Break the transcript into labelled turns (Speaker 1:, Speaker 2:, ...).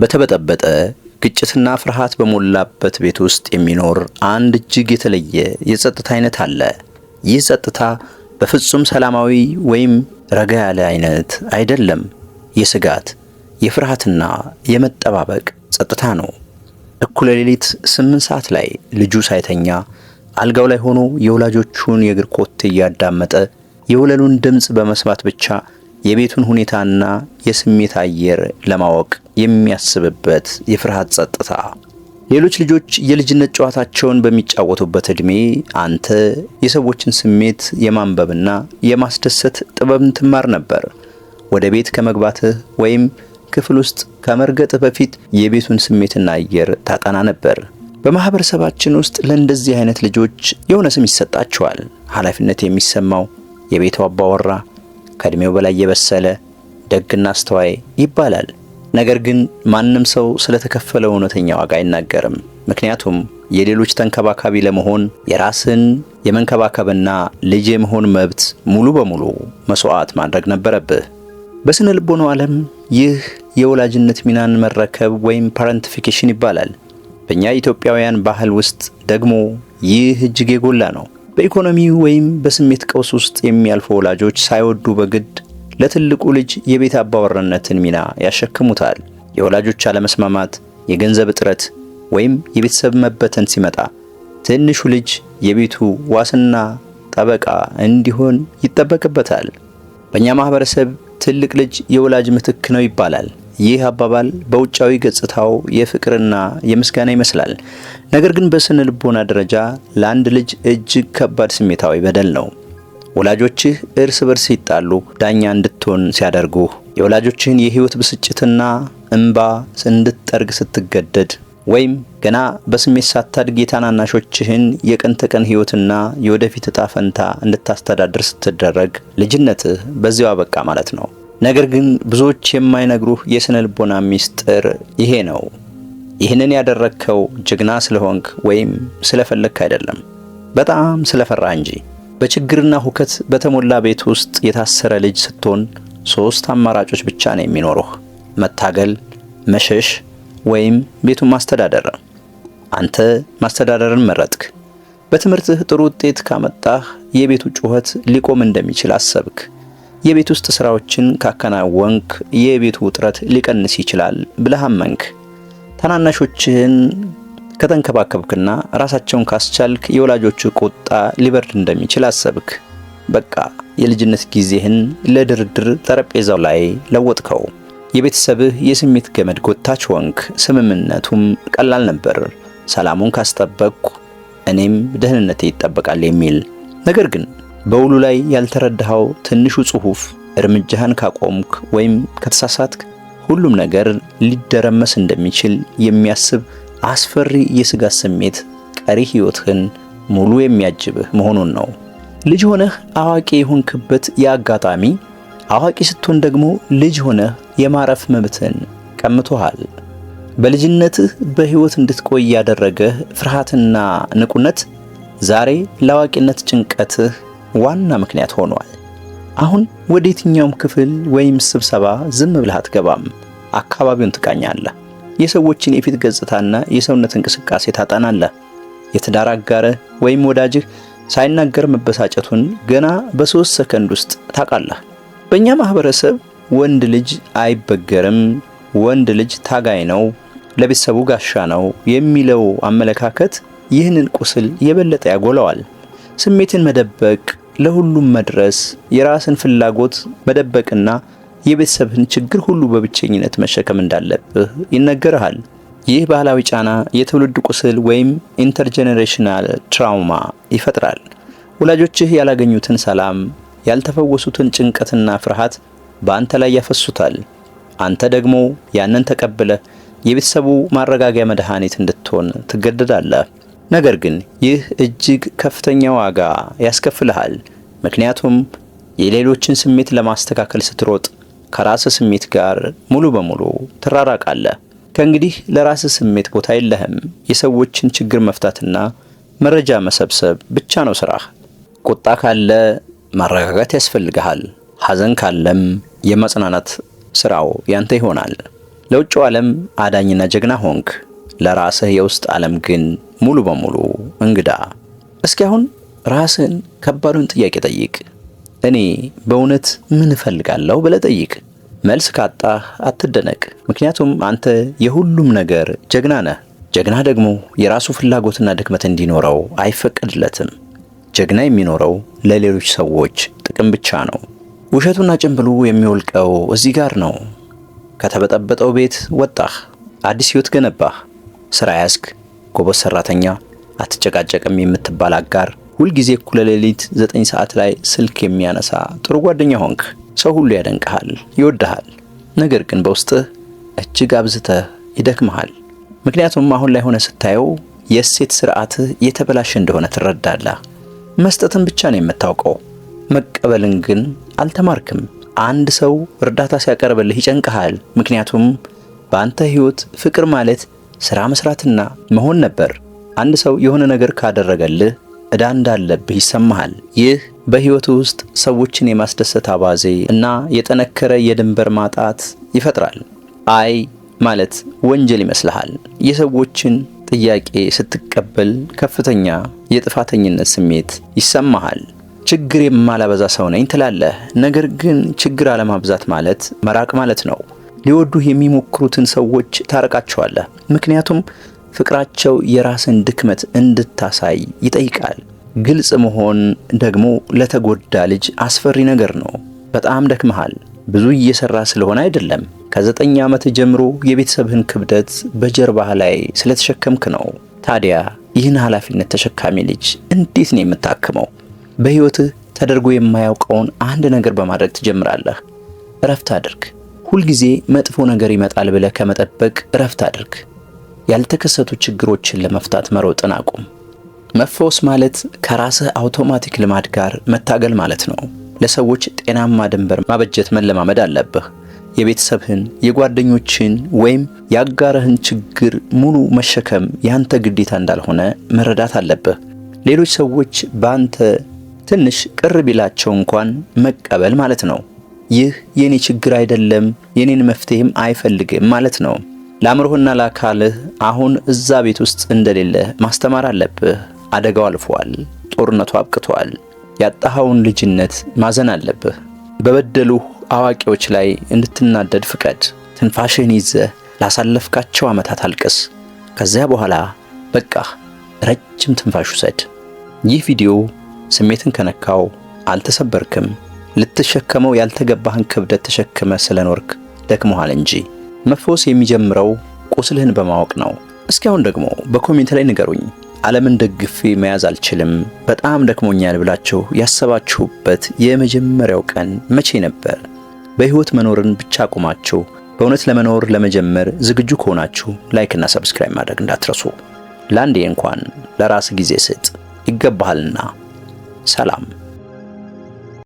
Speaker 1: በተበጠበጠ ግጭትና ፍርሃት በሞላበት ቤት ውስጥ የሚኖር አንድ እጅግ የተለየ የጸጥታ አይነት አለ። ይህ ጸጥታ በፍጹም ሰላማዊ ወይም ረጋ ያለ አይነት አይደለም። የስጋት የፍርሃትና የመጠባበቅ ጸጥታ ነው። እኩለ ሌሊት 8 ሰዓት ላይ ልጁ ሳይተኛ አልጋው ላይ ሆኖ የወላጆቹን የእግር ኮቴ እያዳመጠ የወለሉን ድምፅ በመስማት ብቻ የቤቱን ሁኔታና የስሜት አየር ለማወቅ የሚያስብበት የፍርሃት ጸጥታ። ሌሎች ልጆች የልጅነት ጨዋታቸውን በሚጫወቱበት ዕድሜ አንተ የሰዎችን ስሜት የማንበብና የማስደሰት ጥበብን ትማር ነበር። ወደ ቤት ከመግባትህ ወይም ክፍል ውስጥ ከመርገጥህ በፊት የቤቱን ስሜትና አየር ታጠና ነበር። በማህበረሰባችን ውስጥ ለእንደዚህ አይነት ልጆች የሆነ ስም ይሰጣቸዋል። ኃላፊነት የሚሰማው የቤቱ አባወራ፣ ከእድሜው በላይ የበሰለ፣ ደግና አስተዋይ ይባላል። ነገር ግን ማንም ሰው ስለተከፈለው እውነተኛ ዋጋ አይናገርም። ምክንያቱም የሌሎች ተንከባካቢ ለመሆን የራስን የመንከባከብና ልጅ የመሆን መብት ሙሉ በሙሉ መስዋዕት ማድረግ ነበረብህ። በስነ ልቦናው ዓለም ይህ የወላጅነት ሚናን መረከብ ወይም ፓረንቲፊኬሽን ይባላል። በእኛ ኢትዮጵያውያን ባህል ውስጥ ደግሞ ይህ እጅግ የጎላ ነው። በኢኮኖሚ ወይም በስሜት ቀውስ ውስጥ የሚያልፉ ወላጆች ሳይወዱ በግድ ለትልቁ ልጅ የቤት አባወራነትን ሚና ያሸክሙታል። የወላጆች አለመስማማት፣ የገንዘብ እጥረት ወይም የቤተሰብ መበተን ሲመጣ ትንሹ ልጅ የቤቱ ዋስና ጠበቃ እንዲሆን ይጠበቅበታል። በእኛ ማህበረሰብ ትልቅ ልጅ የወላጅ ምትክ ነው ይባላል። ይህ አባባል በውጫዊ ገጽታው የፍቅርና የምስጋና ይመስላል። ነገር ግን በስነ ልቦና ደረጃ ለአንድ ልጅ እጅግ ከባድ ስሜታዊ በደል ነው። ወላጆችህ እርስ በርስ ሲጣሉ ዳኛ እንድትሆን ሲያደርጉህ፣ የወላጆችህን የህይወት ብስጭትና እንባ እንድትጠርግ ስትገደድ፣ ወይም ገና በስሜት ሳታድግ የታናናሾችህን የቀን ተቀን ህይወትና የወደፊት እጣ ፈንታ እንድታስተዳድር ስትደረግ ልጅነትህ በዚያው አበቃ ማለት ነው። ነገር ግን ብዙዎች የማይነግሩህ የስነ ልቦና ሚስጥር ይሄ ነው። ይህንን ያደረግከው ጀግና ስለሆንክ ወይም ስለፈለግክ አይደለም፣ በጣም ስለፈራህ እንጂ። በችግርና ሁከት በተሞላ ቤት ውስጥ የታሰረ ልጅ ስትሆን 3 አማራጮች ብቻ ነው የሚኖሩህ: መታገል፣ መሸሽ ወይም ቤቱን ማስተዳደር። አንተ ማስተዳደርን መረጥክ። በትምህርትህ ጥሩ ውጤት ካመጣህ የቤቱ ጩኸት ሊቆም እንደሚችል አሰብክ። የቤት ውስጥ ስራዎችን ካከናወንክ የቤቱ ውጥረት ሊቀንስ ይችላል ብለህ አመንክ። ታናናሾችህን ከተንከባከብክና ራሳቸውን ካስቻልክ የወላጆች ቁጣ ሊበርድ እንደሚችል አሰብክ። በቃ የልጅነት ጊዜህን ለድርድር ጠረጴዛው ላይ ለወጥከው። የቤተሰብህ የስሜት ገመድ ጎታች ሆንክ። ስምምነቱም ቀላል ነበር። ሰላሙን ካስጠበቅኩ እኔም ደህንነቴ ይጠበቃል የሚል። ነገር ግን በውሉ ላይ ያልተረዳኸው ትንሹ ጽሑፍ እርምጃህን ካቆምክ ወይም ከተሳሳትክ ሁሉም ነገር ሊደረመስ እንደሚችል የሚያስብ አስፈሪ የስጋት ስሜት ቀሪ ሕይወትህን ሙሉ የሚያጅብህ መሆኑን ነው። ልጅ ሆነህ አዋቂ የሆንክበት የአጋጣሚ፣ አዋቂ ስትሆን ደግሞ ልጅ ሆነህ የማረፍ መብትን ቀምቶሃል። በልጅነትህ በሕይወት እንድትቆይ ያደረገህ ፍርሃትና ንቁነት ዛሬ ለአዋቂነት ጭንቀትህ ዋና ምክንያት ሆኗል። አሁን ወደ የትኛውም ክፍል ወይም ስብሰባ ዝም ብለህ አትገባም። አካባቢውን ትቃኛለህ። የሰዎችን የፊት ገጽታና የሰውነት እንቅስቃሴ ታጠናለህ። የትዳር አጋርህ ወይም ወዳጅህ ሳይናገር መበሳጨቱን ገና በ3 ሰከንድ ውስጥ ታውቃለህ። በእኛ ማህበረሰብ ወንድ ልጅ አይበገርም፣ ወንድ ልጅ ታጋይ ነው፣ ለቤተሰቡ ጋሻ ነው የሚለው አመለካከት ይህንን ቁስል የበለጠ ያጎለዋል። ስሜትን መደበቅ፣ ለሁሉም መድረስ፣ የራስን ፍላጎት መደበቅና የቤተሰብህን ችግር ሁሉ በብቸኝነት መሸከም እንዳለብህ ይነገርሃል። ይህ ባህላዊ ጫና የትውልድ ቁስል ወይም ኢንተርጄኔሬሽናል ትራውማ ይፈጥራል። ወላጆችህ ያላገኙትን ሰላም፣ ያልተፈወሱትን ጭንቀትና ፍርሃት በአንተ ላይ ያፈሱታል። አንተ ደግሞ ያንን ተቀብለህ የቤተሰቡ ማረጋጊያ መድኃኒት እንድትሆን ትገደዳለህ። ነገር ግን ይህ እጅግ ከፍተኛ ዋጋ ያስከፍልሃል። ምክንያቱም የሌሎችን ስሜት ለማስተካከል ስትሮጥ ከራስህ ስሜት ጋር ሙሉ በሙሉ ትራራቃለህ። ከእንግዲህ ለራስህ ስሜት ቦታ የለህም። የሰዎችን ችግር መፍታትና መረጃ መሰብሰብ ብቻ ነው ስራህ። ቁጣ ካለ ማረጋጋት ያስፈልግሃል። ሐዘን ካለም የማጽናናት ስራው ያንተ ይሆናል። ለውጭው ዓለም አዳኝና ጀግና ሆንክ፣ ለራስህ የውስጥ ዓለም ግን ሙሉ በሙሉ እንግዳ። እስኪ አሁን ራስህን ከባዱን ጥያቄ ጠይቅ። እኔ በእውነት ምን እፈልጋለሁ ብለህ ጠይቅ። መልስ ካጣህ አትደነቅ፣ ምክንያቱም አንተ የሁሉም ነገር ጀግና ነህ። ጀግና ደግሞ የራሱ ፍላጎትና ድክመት እንዲኖረው አይፈቀድለትም። ጀግና የሚኖረው ለሌሎች ሰዎች ጥቅም ብቻ ነው። ውሸቱና ጭንብሉ የሚወልቀው እዚህ ጋር ነው። ከተበጠበጠው ቤት ወጣህ፣ አዲስ ሕይወት ገነባህ። ሥራ ያዝክ፣ ጎበዝ ሠራተኛ፣ አትጨቃጨቅም የምትባል አጋር፣ ሁልጊዜ እኩለ ሌሊት 9 ሰዓት ላይ ስልክ የሚያነሳ ጥሩ ጓደኛ ሆንክ። ሰው ሁሉ ያደንቅሃል፣ ይወድሃል። ነገር ግን በውስጥህ እጅግ አብዝተህ ይደክመሃል። ምክንያቱም አሁን ላይ ሆነ ስታየው የእሴት ሥርዓትህ የተበላሸ እንደሆነ ትረዳለህ። መስጠትን ብቻ ነው የምታውቀው፣ መቀበልን ግን አልተማርክም። አንድ ሰው እርዳታ ሲያቀርብልህ ይጨንቅሃል፣ ምክንያቱም በአንተ ሕይወት ፍቅር ማለት ሥራ መስራትና መሆን ነበር። አንድ ሰው የሆነ ነገር ካደረገልህ ዕዳ እንዳለብህ ይሰማሃል። ይህ በሕይወት ውስጥ ሰዎችን የማስደሰት አባዜ እና የጠነከረ የድንበር ማጣት ይፈጥራል። አይ ማለት ወንጀል ይመስልሃል። የሰዎችን ጥያቄ ስትቀበል ከፍተኛ የጥፋተኝነት ስሜት ይሰማሃል። ችግር የማላበዛ ሰው ነኝ ትላለህ። ነገር ግን ችግር አለማብዛት ማለት መራቅ ማለት ነው። ሊወዱህ የሚሞክሩትን ሰዎች ታረቃቸዋለህ፣ ምክንያቱም ፍቅራቸው የራስን ድክመት እንድታሳይ ይጠይቃል። ግልጽ መሆን ደግሞ ለተጎዳ ልጅ አስፈሪ ነገር ነው። በጣም ደክመሃል። ብዙ እየሰራ ስለሆነ አይደለም፣ ከ9 ዓመት ጀምሮ የቤተሰብህን ክብደት በጀርባህ ላይ ስለተሸከምክ ነው። ታዲያ ይህን ኃላፊነት ተሸካሚ ልጅ እንዴት ነው የምታክመው? በሕይወትህ ተደርጎ የማያውቀውን አንድ ነገር በማድረግ ትጀምራለህ። እረፍት አድርግ። ሁልጊዜ መጥፎ ነገር ይመጣል ብለህ ከመጠበቅ እረፍት አድርግ። ያልተከሰቱ ችግሮችን ለመፍታት መሮጥን አቁም። መፈወስ ማለት ከራስህ አውቶማቲክ ልማድ ጋር መታገል ማለት ነው። ለሰዎች ጤናማ ድንበር ማበጀት መለማመድ አለብህ። የቤተሰብህን፣ የጓደኞችን ወይም የአጋርህን ችግር ሙሉ መሸከም ያንተ ግዴታ እንዳልሆነ መረዳት አለብህ። ሌሎች ሰዎች በአንተ ትንሽ ቅር ቢላቸው እንኳን መቀበል ማለት ነው። ይህ የኔ ችግር አይደለም፣ የኔን መፍትሄም አይፈልግም ማለት ነው። ለአእምሮህና ለአካልህ አሁን እዛ ቤት ውስጥ እንደሌለ ማስተማር አለብህ። አደጋው አልፏል፣ ጦርነቱ አብቅቷል። ያጣኸውን ልጅነት ማዘን አለብህ። በበደሉህ አዋቂዎች ላይ እንድትናደድ ፍቀድ። ትንፋሽህን ይዘህ ላሳለፍካቸው ዓመታት አልቅስ። ከዚያ በኋላ በቃህ፣ ረጅም ትንፋሽ ውሰድ። ይህ ቪዲዮ ስሜትን ከነካው አልተሰበርክም። ልትሸከመው ያልተገባህን ክብደት ተሸክመ ስለኖርክ ደክሞሃል እንጂ። መፈወስ የሚጀምረው ቁስልህን በማወቅ ነው። እስኪ አሁን ደግሞ በኮሜንት ላይ ንገሩኝ። ዓለምን ደግፌ መያዝ አልችልም፣ በጣም ደክሞኛል ብላችሁ ያሰባችሁበት የመጀመሪያው ቀን መቼ ነበር? በሕይወት መኖርን ብቻ አቁማችሁ በእውነት ለመኖር ለመጀመር ዝግጁ ከሆናችሁ ላይክና ሰብስክራይብ ማድረግ እንዳትረሱ። ለአንዴ እንኳን ለራስ ጊዜ ስጥ፣ ይገባሃልና። ሰላም።